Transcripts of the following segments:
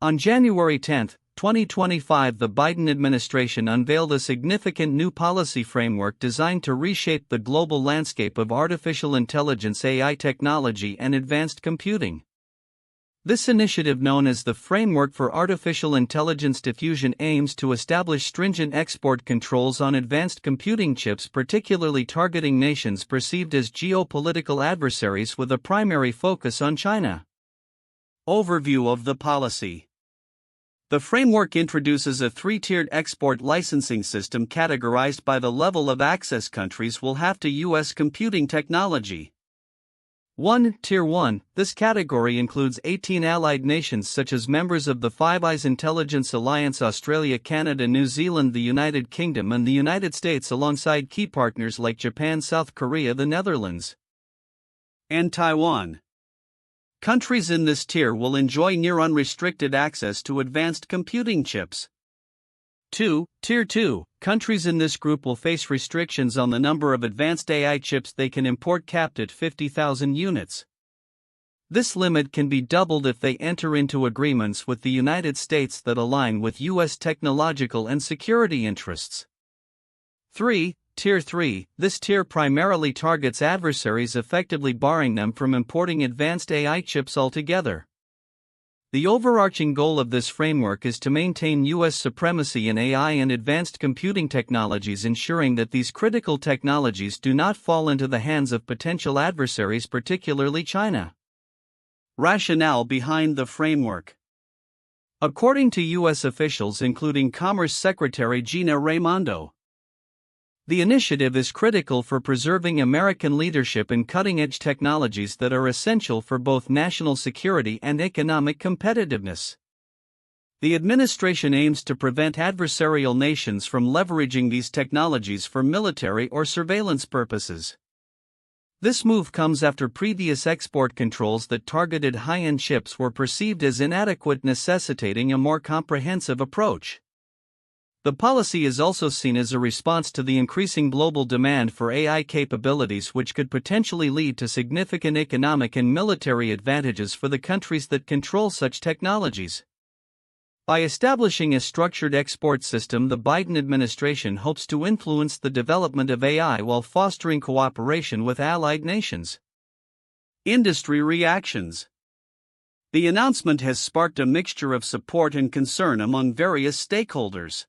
On January 10, 2025, the Biden administration unveiled a significant new policy framework designed to reshape the global landscape of artificial intelligence (AI) technology and advanced computing. This initiative, known as the Framework for Artificial Intelligence Diffusion, aims to establish stringent export controls on advanced computing chips, particularly targeting nations perceived as geopolitical adversaries, with a primary focus on China. Overview of the policy. The framework introduces a three-tiered export licensing system categorized by the level of access countries will have to U.S. computing technology. 1. Tier 1. This category includes 18 allied nations such as members of the Five Eyes Intelligence Alliance: Australia, Canada, New Zealand, the United Kingdom, and the United States, alongside key partners like Japan, South Korea, the Netherlands, and Taiwan. Countries in this tier will enjoy near-unrestricted access to advanced computing chips. 2. Tier 2. Countries in this group will face restrictions on the number of advanced AI chips they can import, capped at 50,000 units. This limit can be doubled if they enter into agreements with the United States that align with U.S. technological and security interests. 3. Tier 3. This tier primarily targets adversaries, effectively barring them from importing advanced AI chips altogether. The overarching goal of this framework is to maintain U.S. supremacy in AI and advanced computing technologies, ensuring that these critical technologies do not fall into the hands of potential adversaries, particularly China. Rationale behind the framework. According to U.S. officials, including Commerce Secretary Gina Raimondo, the initiative is critical for preserving American leadership in cutting-edge technologies that are essential for both national security and economic competitiveness. The administration aims to prevent adversarial nations from leveraging these technologies for military or surveillance purposes. This move comes after previous export controls that targeted high-end chips were perceived as inadequate, necessitating a more comprehensive approach. The policy is also seen as a response to the increasing global demand for AI capabilities, which could potentially lead to significant economic and military advantages for the countries that control such technologies. By establishing a structured export system, the Biden administration hopes to influence the development of AI while fostering cooperation with allied nations. Industry reactions. The announcement has sparked a mixture of support and concern among various stakeholders.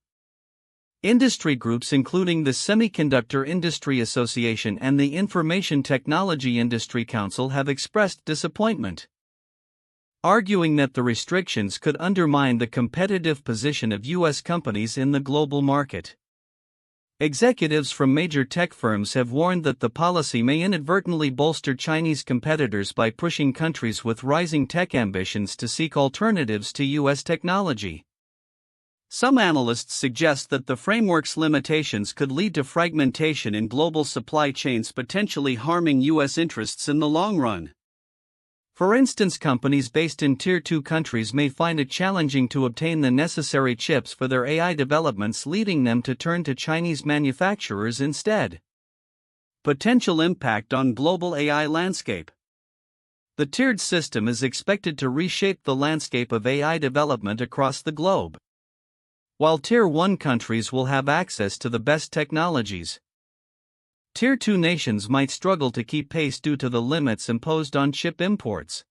Industry groups including the Semiconductor Industry Association and the Information Technology Industry Council have expressed disappointment, arguing that the restrictions could undermine the competitive position of U.S. companies in the global market. Executives from major tech firms have warned that the policy may inadvertently bolster Chinese competitors by pushing countries with rising tech ambitions to seek alternatives to U.S. technology. Some analysts suggest that the framework's limitations could lead to fragmentation in global supply chains, potentially harming U.S. interests in the long run. For instance, companies based in Tier 2 countries may find it challenging to obtain the necessary chips for their AI developments, leading them to turn to Chinese manufacturers instead. Potential impact on global AI landscape. The tiered system is expected to reshape the landscape of AI development across the globe. While Tier 1 countries will have access to the best technologies, Tier 2 nations might struggle to keep pace due to the limits imposed on chip imports.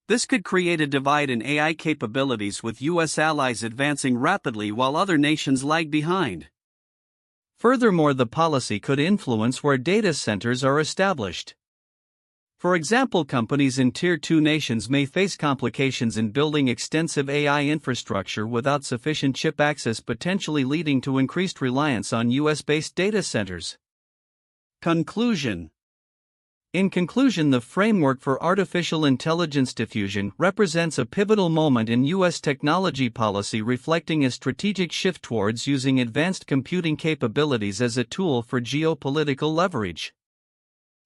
This could create a divide in AI capabilities, with U.S. allies advancing rapidly while other nations lag behind. Furthermore, the policy could influence where data centers are established. For example, companies in Tier 2 nations may face complications in building extensive AI infrastructure without sufficient chip access, potentially leading to increased reliance on US-based data centers. Conclusion. In conclusion, the Framework for Artificial Intelligence Diffusion represents a pivotal moment in U.S. technology policy, reflecting a strategic shift towards using advanced computing capabilities as a tool for geopolitical leverage.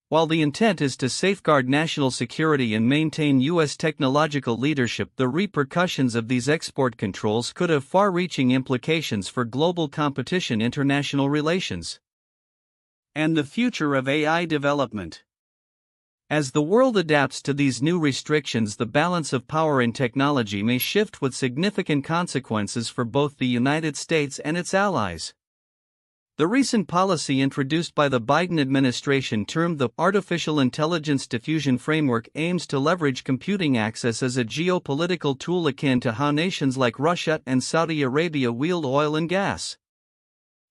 While the intent is to safeguard national security and maintain U.S. technological leadership, the repercussions of these export controls could have far-reaching implications for global competition, international relations, and the future of AI development. As the world adapts to these new restrictions, the balance of power in technology may shift with significant consequences for both the United States and its allies. The recent policy introduced by the Biden administration, termed the Artificial Intelligence Diffusion framework, aims to leverage computing access as a geopolitical tool akin to how nations like Russia and Saudi Arabia wield oil and gas.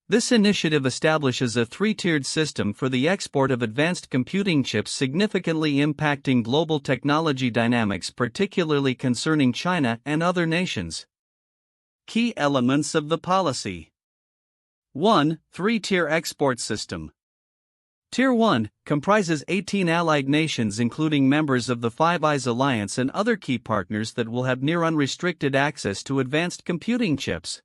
This initiative establishes a three-tiered system for the export of advanced computing chips, significantly impacting global technology dynamics, particularly concerning China and other nations. Key elements of the policy. 1. Three-tier export system. Tier 1 comprises 18 allied nations, including members of the Five Eyes Alliance and other key partners that will have near-unrestricted access to advanced computing chips.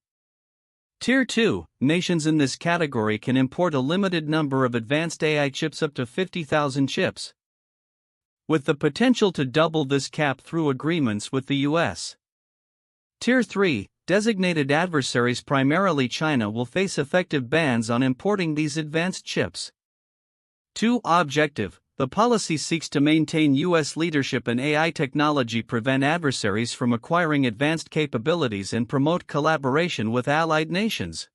Tier 2 nations in this category can import a limited number of advanced AI chips, up to 50,000 chips, with the potential to double this cap through agreements with the U.S. Tier 3 designated adversaries, primarily China, will face effective bans on importing these advanced chips. 2. Objective. The policy seeks to maintain U.S. leadership in AI technology, prevent adversaries from acquiring advanced capabilities, and promote collaboration with allied nations.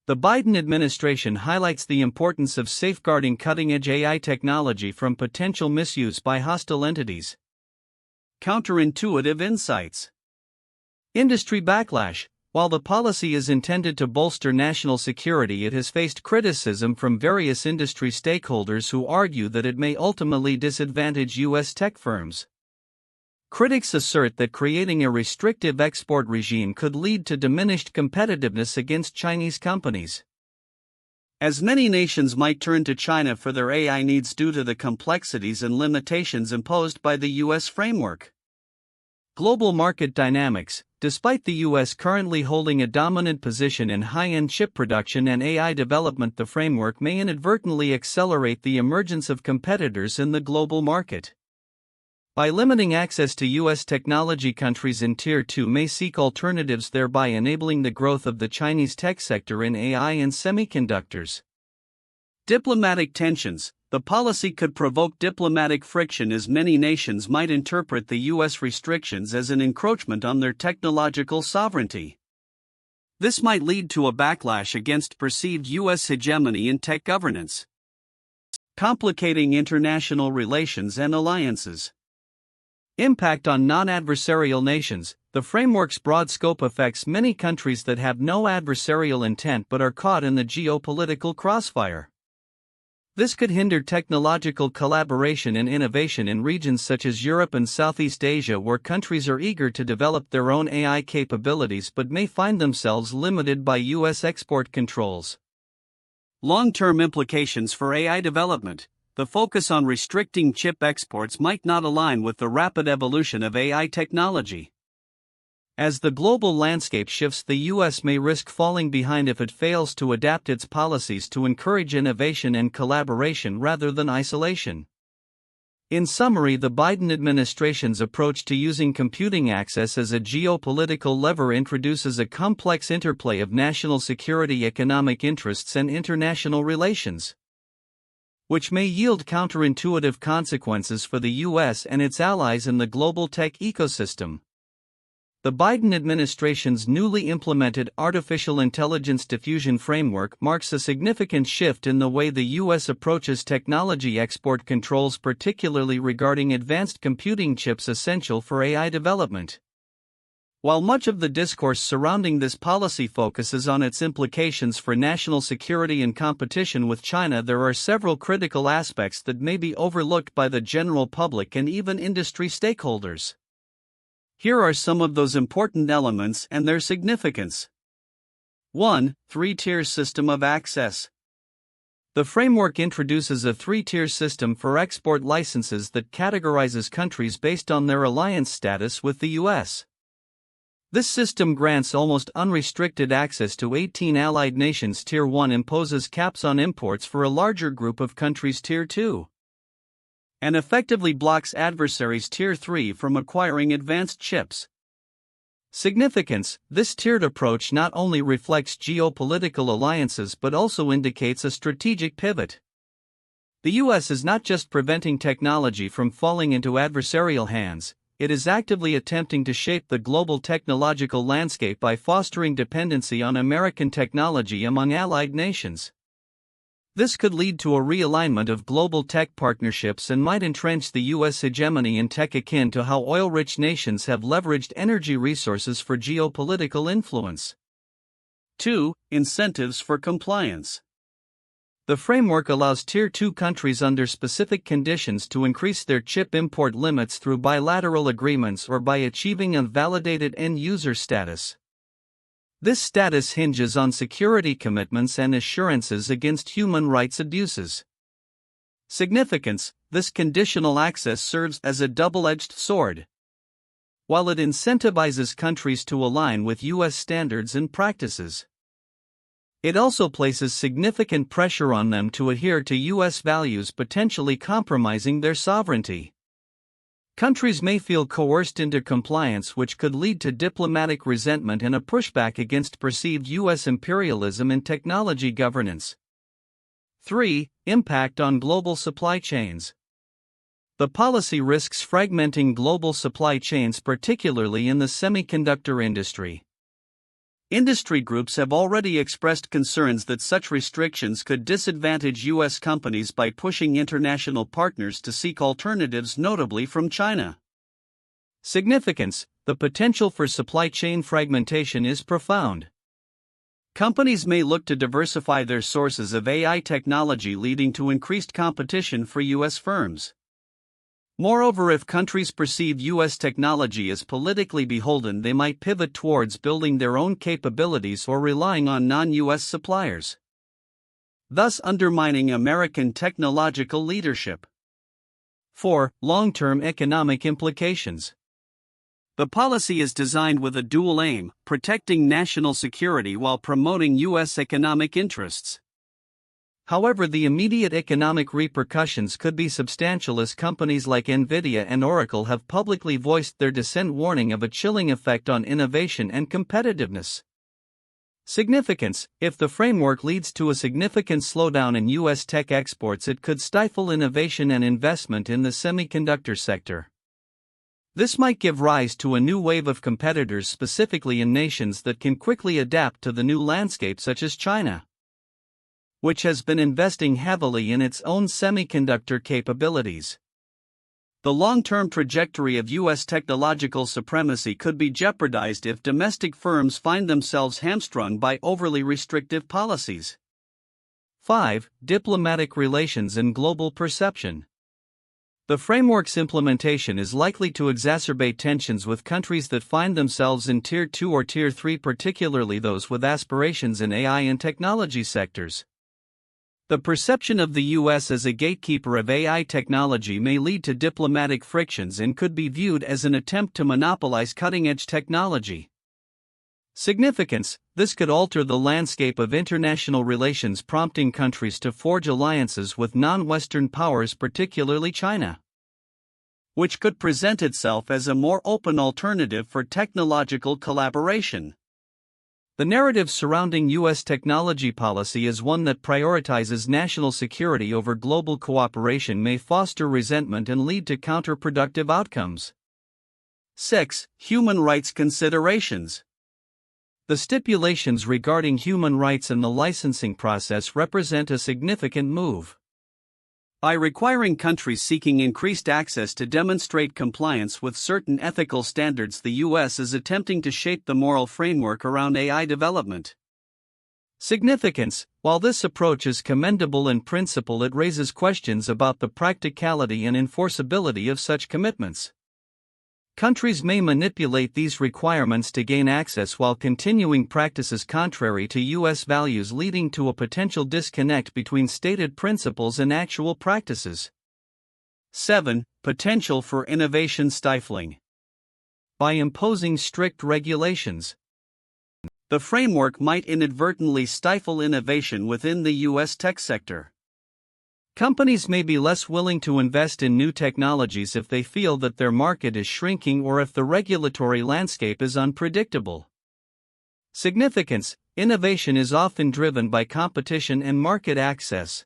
The Biden administration highlights the importance of safeguarding cutting-edge AI technology from potential misuse by hostile entities. Counterintuitive insights. Industry backlash. While the policy is intended to bolster national security, it has faced criticism from various industry stakeholders who argue that it may ultimately disadvantage U.S. tech firms. Critics assert that creating a restrictive export regime could lead to diminished competitiveness against Chinese companies, as many nations might turn to China for their AI needs due to the complexities and limitations imposed by the U.S. framework. Global market dynamics. Despite the U.S. currently holding a dominant position in high-end chip production and AI development, the framework may inadvertently accelerate the emergence of competitors in the global market. By limiting access to U.S. technology, countries in Tier 2 may seek alternatives, thereby enabling the growth of the Chinese tech sector in AI and semiconductors. Diplomatic tensions. The policy could provoke diplomatic friction, as many nations might interpret the U.S. restrictions as an encroachment on their technological sovereignty. This might lead to a backlash against perceived U.S. hegemony in tech governance, complicating international relations and alliances. Impact on non-adversarial nations. The framework's broad scope affects many countries that have no adversarial intent but are caught in the geopolitical crossfire. This could hinder technological collaboration and innovation in regions such as Europe and Southeast Asia, where countries are eager to develop their own AI capabilities but may find themselves limited by U.S. export controls. Long-term implications for AI development. The focus on restricting chip exports might not align with the rapid evolution of AI technology. As the global landscape shifts, the U.S. may risk falling behind if it fails to adapt its policies to encourage innovation and collaboration rather than isolation. In summary, the Biden administration's approach to using computing access as a geopolitical lever introduces a complex interplay of national security, economic interests, and international relations, which may yield counterintuitive consequences for the U.S. and its allies in the global tech ecosystem. The Biden administration's newly implemented Artificial Intelligence Diffusion framework marks a significant shift in the way the U.S. approaches technology export controls, particularly regarding advanced computing chips essential for AI development. While much of the discourse surrounding this policy focuses on its implications for national security and competition with China, there are several critical aspects that may be overlooked by the general public and even industry stakeholders. Here are some of those important elements and their significance. 1. Three-tier system of access. The framework introduces a three-tier system for export licenses that categorizes countries based on their alliance status with the U.S. This system grants almost unrestricted access to 18 allied nations. Tier 1 imposes caps on imports for a larger group of countries. Tier 2 and effectively blocks adversaries Tier 3 from acquiring advanced chips. Significance: this tiered approach not only reflects geopolitical alliances but also indicates a strategic pivot. The US is not just preventing technology from falling into adversarial hands, it is actively attempting to shape the global technological landscape by fostering dependency on American technology among allied nations. This could lead to a realignment of global tech partnerships and might entrench the US hegemony in tech akin to how oil-rich nations have leveraged energy resources for geopolitical influence. 2. Incentives for compliance. The framework allows Tier 2 countries under specific conditions to increase their chip import limits through bilateral agreements or by achieving a validated end-user status. This status hinges on security commitments and assurances against human rights abuses. Significance: this conditional access serves as a double-edged sword. While it incentivizes countries to align with US standards and practices, it also places significant pressure on them to adhere to US values, potentially compromising their sovereignty. Countries may feel coerced into compliance, which could lead to diplomatic resentment and a pushback against perceived US imperialism in technology governance. 3. Impact on global supply chains. The policy risks fragmenting global supply chains, particularly in the semiconductor industry. Industry groups have already expressed concerns that such restrictions could disadvantage US companies by pushing international partners to seek alternatives, notably from China. Significance: the potential for supply chain fragmentation is profound. Companies may look to diversify their sources of AI technology, leading to increased competition for US firms. Moreover, if countries perceive US technology as politically beholden, they might pivot towards building their own capabilities or relying on non-US suppliers, thus undermining American technological leadership. 4. Long-term economic implications. The policy is designed with a dual aim: protecting national security while promoting US economic interests. However, the immediate economic repercussions could be substantial, as companies like Nvidia and Oracle have publicly voiced their dissent, warning of a chilling effect on innovation and competitiveness. Significance: if the framework leads to a significant slowdown in US tech exports, it could stifle innovation and investment in the semiconductor sector. This might give rise to a new wave of competitors, specifically in nations that can quickly adapt to the new landscape, such as China, which has been investing heavily in its own semiconductor capabilities. The long-term trajectory of US technological supremacy could be jeopardized if domestic firms find themselves hamstrung by overly restrictive policies. 5. Diplomatic relations and global perception. The framework's implementation is likely to exacerbate tensions with countries that find themselves in Tier 2 or Tier 3, particularly those with aspirations in AI and technology sectors. The perception of the US as a gatekeeper of AI technology may lead to diplomatic frictions and could be viewed as an attempt to monopolize cutting-edge technology. Significance: this could alter the landscape of international relations, prompting countries to forge alliances with non-Western powers, particularly China, which could present itself as a more open alternative for technological collaboration. The narrative surrounding US technology policy as one that prioritizes national security over global cooperation may foster resentment and lead to counterproductive outcomes. 6. Human rights considerations. The stipulations regarding human rights and the licensing process represent a significant move. By requiring countries seeking increased access to demonstrate compliance with certain ethical standards, the US is attempting to shape the moral framework around AI development. Significance: while this approach is commendable in principle, it raises questions about the practicality and enforceability of such commitments. Countries may manipulate these requirements to gain access while continuing practices contrary to US values, leading to a potential disconnect between stated principles and actual practices. 7. Potential for innovation stifling. By imposing strict regulations, the framework might inadvertently stifle innovation within the US tech sector. Companies may be less willing to invest in new technologies if they feel that their market is shrinking or if the regulatory landscape is unpredictable. Significance: innovation is often driven by competition and market access.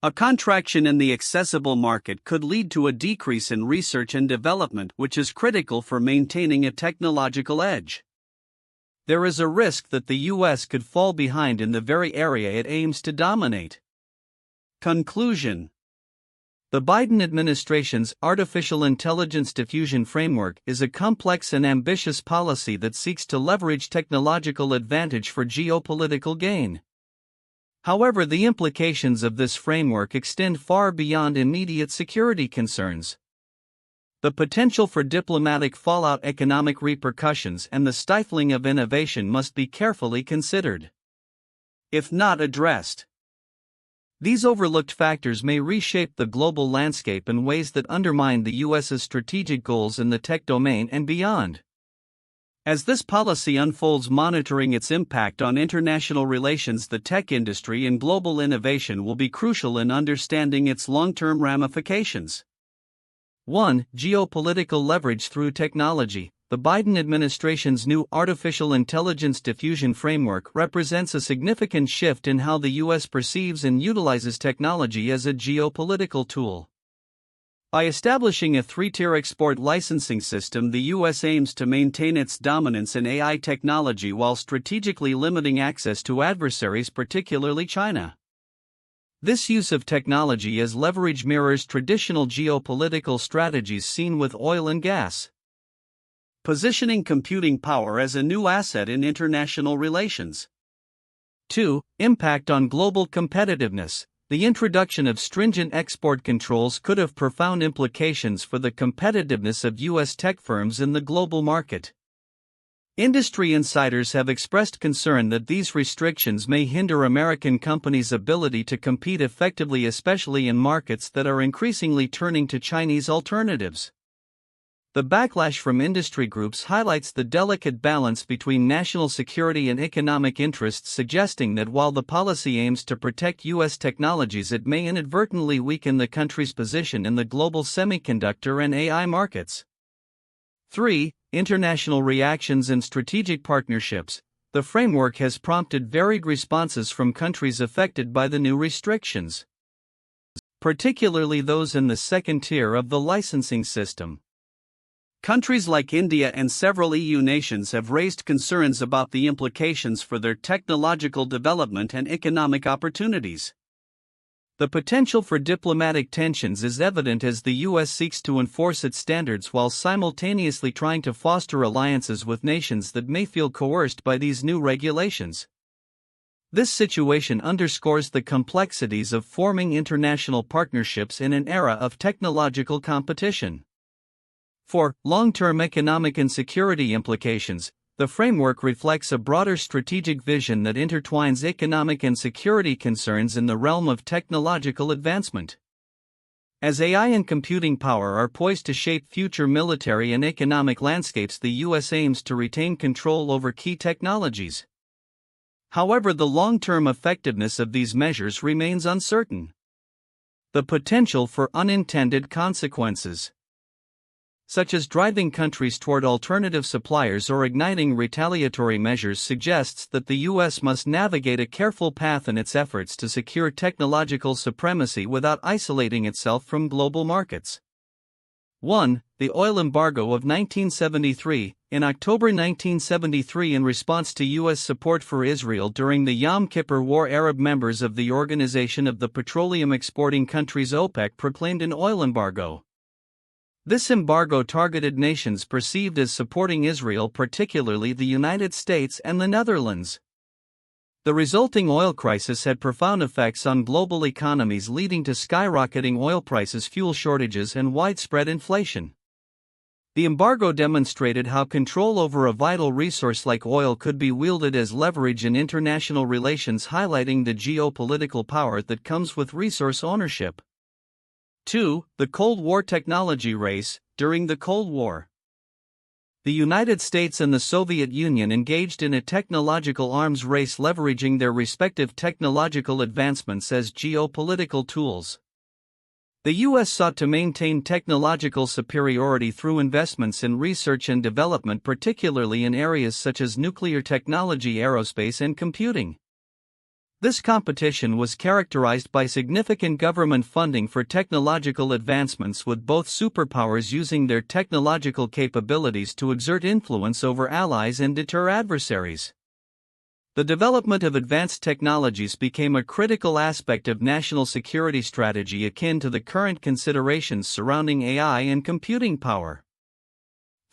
A contraction in the accessible market could lead to a decrease in research and development, which is critical for maintaining a technological edge. There is a risk that the US could fall behind in the very area it aims to dominate. Conclusion. The Biden administration's Artificial Intelligence Diffusion framework is a complex and ambitious policy that seeks to leverage technological advantage for geopolitical gain. However, the implications of this framework extend far beyond immediate security concerns. The potential for diplomatic fallout, economic repercussions, and the stifling of innovation must be carefully considered. If not addressed, these overlooked factors may reshape the global landscape in ways that undermine the U.S.'s strategic goals in the tech domain and beyond. As this policy unfolds, monitoring its impact on international relations, the tech industry, and global innovation will be crucial in understanding its long-term ramifications. 1. Geopolitical leverage through technology. The Biden administration's new Artificial Intelligence Diffusion framework represents a significant shift in how the U.S. perceives and utilizes technology as a geopolitical tool. By establishing a three-tier export licensing system, the U.S. aims to maintain its dominance in AI technology while strategically limiting access to adversaries, particularly China. This use of technology as leverage mirrors traditional geopolitical strategies seen with oil and gas, positioning computing power as a new asset in international relations. 2. Impact on global competitiveness. The introduction of stringent export controls could have profound implications for the competitiveness of U.S. tech firms in the global market. Industry insiders have expressed concern that these restrictions may hinder American companies' ability to compete effectively, especially in markets that are increasingly turning to Chinese alternatives. The backlash from industry groups highlights the delicate balance between national security and economic interests, suggesting that while the policy aims to protect U.S. technologies, it may inadvertently weaken the country's position in the global semiconductor and AI markets. 3. International reactions and strategic partnerships. The framework has prompted varied responses from countries affected by the new restrictions, particularly those in the second tier of the licensing system. Countries like India and several EU nations have raised concerns about the implications for their technological development and economic opportunities. The potential for diplomatic tensions is evident as the U.S. seeks to enforce its standards while simultaneously trying to foster alliances with nations that may feel coerced by these new regulations. This situation underscores the complexities of forming international partnerships in an era of technological competition. 4. Long-term economic and security implications. The framework reflects a broader strategic vision that intertwines economic and security concerns in the realm of technological advancement. As AI and computing power are poised to shape future military and economic landscapes, the U.S. aims to retain control over key technologies. However, the long-term effectiveness of these measures remains uncertain. The potential for unintended consequences, such as driving countries toward alternative suppliers or igniting retaliatory measures, suggests that the U.S. must navigate a careful path in its efforts to secure technological supremacy without isolating itself from global markets. 1. The oil embargo of 1973. In October 1973, in response to U.S. support for Israel during the Yom Kippur War, Arab members of the Organization of the Petroleum Exporting Countries OPEC proclaimed an oil embargo. This embargo targeted nations perceived as supporting Israel, particularly the United States and the Netherlands. The resulting oil crisis had profound effects on global economies, leading to skyrocketing oil prices, fuel shortages, and widespread inflation. The embargo demonstrated how control over a vital resource like oil could be wielded as leverage in international relations, highlighting the geopolitical power that comes with resource ownership. 2. The Cold War technology race. During the Cold War, the United States and the Soviet Union engaged in a technological arms race, leveraging their respective technological advancements as geopolitical tools. The U.S. sought to maintain technological superiority through investments in research and development, particularly in areas such as nuclear technology, aerospace, and computing. This competition was characterized by significant government funding for technological advancements, with both superpowers using their technological capabilities to exert influence over allies and deter adversaries. The development of advanced technologies became a critical aspect of national security strategy, akin to the current considerations surrounding AI and computing power.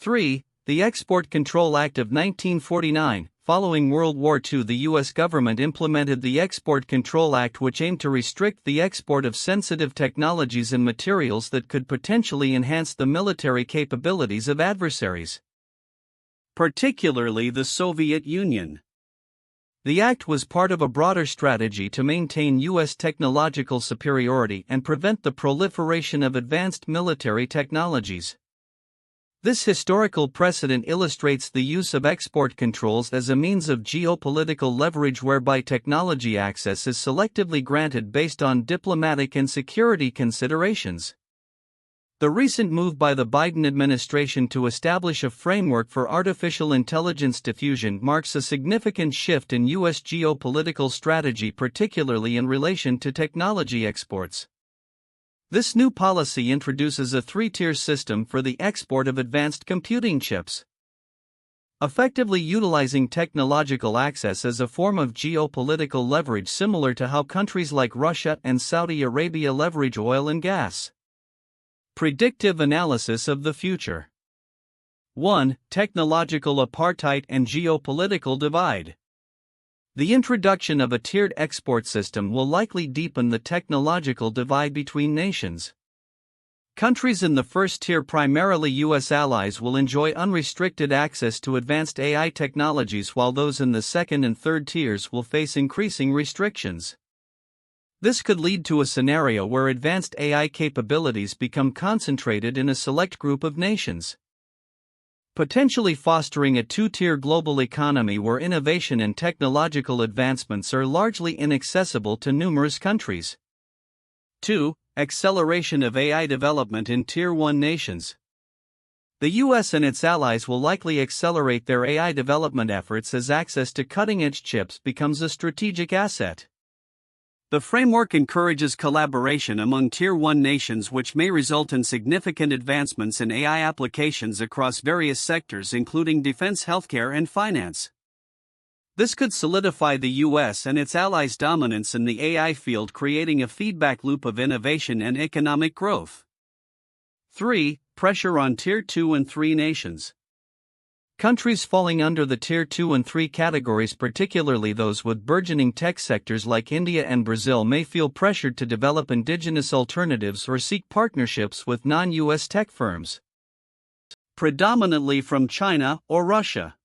3. The Export Control Act of 1949. Following World War II, the U.S. government implemented the Export Control Act, which aimed to restrict the export of sensitive technologies and materials that could potentially enhance the military capabilities of adversaries, particularly the Soviet Union. The act was part of a broader strategy to maintain U.S. technological superiority and prevent the proliferation of advanced military technologies. This historical precedent illustrates the use of export controls as a means of geopolitical leverage, whereby technology access is selectively granted based on diplomatic and security considerations. The recent move by the Biden administration to establish a framework for artificial intelligence diffusion marks a significant shift in U.S. geopolitical strategy, particularly in relation to technology exports. This new policy introduces a three-tier system for the export of advanced computing chips, effectively utilizing technological access as a form of geopolitical leverage, similar to how countries like Russia and Saudi Arabia leverage oil and gas. Predictive analysis of the future. 1. Technological apartheid and geopolitical divide. The introduction of a tiered export system will likely deepen the technological divide between nations. Countries in the first tier, primarily U.S. allies, will enjoy unrestricted access to advanced AI technologies, while those in the second and third tiers will face increasing restrictions. This could lead to a scenario where advanced AI capabilities become concentrated in a select group of nations, potentially fostering a two-tier global economy where innovation and technological advancements are largely inaccessible to numerous countries. 2. Acceleration of AI development in Tier 1 nations. The U.S. and its allies will likely accelerate their AI development efforts as access to cutting-edge chips becomes a strategic asset. The framework encourages collaboration among Tier 1 nations, which may result in significant advancements in AI applications across various sectors, including defense, healthcare, and finance. This could solidify the U.S. and its allies' dominance in the AI field, creating a feedback loop of innovation and economic growth. 3. Pressure on Tier 2 and 3 nations. Countries falling under the Tier 2 and 3 categories, particularly those with burgeoning tech sectors like India and Brazil, may feel pressured to develop indigenous alternatives or seek partnerships with non-U.S. tech firms, predominantly from China or Russia.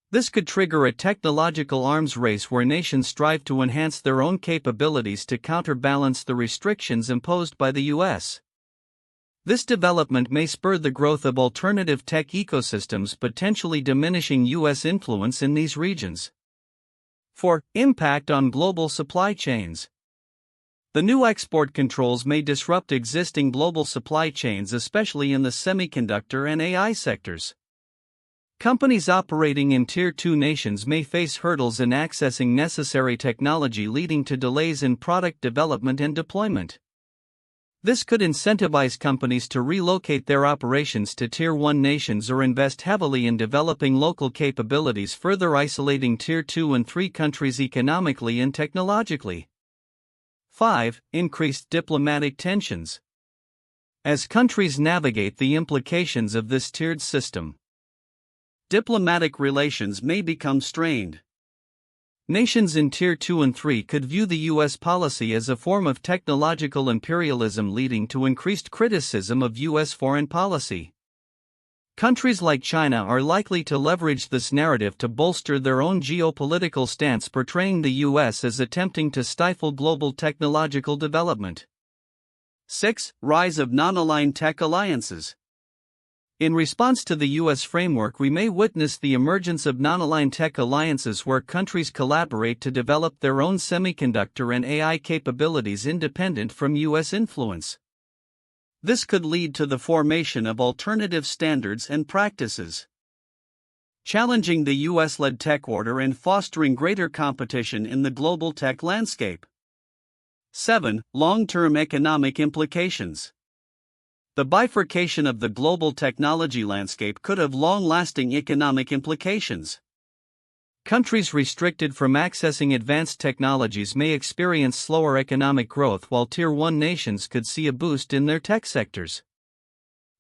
This could trigger a technological arms race where nations strive to enhance their own capabilities to counterbalance the restrictions imposed by the U.S. This development may spur the growth of alternative tech ecosystems, potentially diminishing U.S. influence in these regions. 4. Impact on global supply chains. The new export controls may disrupt existing global supply chains, especially in the semiconductor and AI sectors. Companies operating in Tier 2 nations may face hurdles in accessing necessary technology, leading to delays in product development and deployment. This could incentivize companies to relocate their operations to Tier 1 nations or invest heavily in developing local capabilities, further isolating Tier 2 and 3 countries economically and technologically. 5. Increased diplomatic tensions. As countries navigate the implications of this tiered system, diplomatic relations may become strained. Nations in Tier 2 and 3 could view the U.S. policy as a form of technological imperialism, leading to increased criticism of U.S. foreign policy. Countries like China are likely to leverage this narrative to bolster their own geopolitical stance, portraying the U.S. as attempting to stifle global technological development. 6. Rise of non-aligned tech alliances. In response to the U.S. framework, we may witness the emergence of non-aligned tech alliances where countries collaborate to develop their own semiconductor and AI capabilities independent from U.S. influence. This could lead to the formation of alternative standards and practices, challenging the US-led tech order and fostering greater competition in the global tech landscape. 7. Long-term economic implications. The bifurcation of the global technology landscape could have long-lasting economic implications. Countries restricted from accessing advanced technologies may experience slower economic growth, while Tier 1 nations could see a boost in their tech sectors.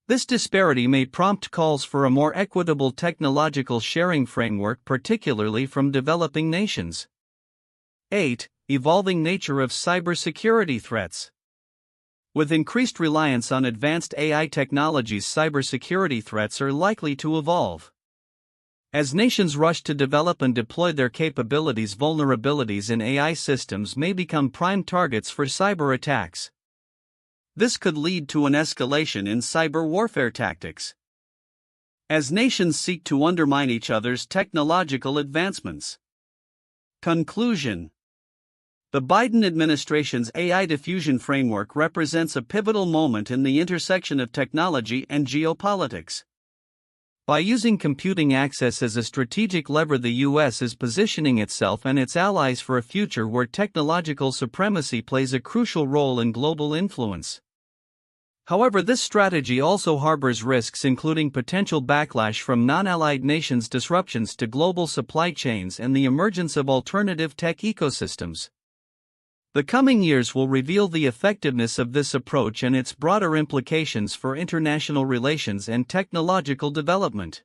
This disparity may prompt calls for a more equitable technological sharing framework, particularly from developing nations. 8. Evolving nature of cybersecurity threats. With increased reliance on advanced AI technologies, cybersecurity threats are likely to evolve. As nations rush to develop and deploy their capabilities, vulnerabilities in AI systems may become prime targets for cyber attacks. This could lead to an escalation in cyber warfare tactics, as nations seek to undermine each other's technological advancements. Conclusion. The Biden administration's AI diffusion framework represents a pivotal moment in the intersection of technology and geopolitics. By using computing access as a strategic lever, the U.S. is positioning itself and its allies for a future where technological supremacy plays a crucial role in global influence. However, this strategy also harbors risks, including potential backlash from non-allied nations, disruptions to global supply chains, and the emergence of alternative tech ecosystems. The coming years will reveal the effectiveness of this approach and its broader implications for international relations and technological development.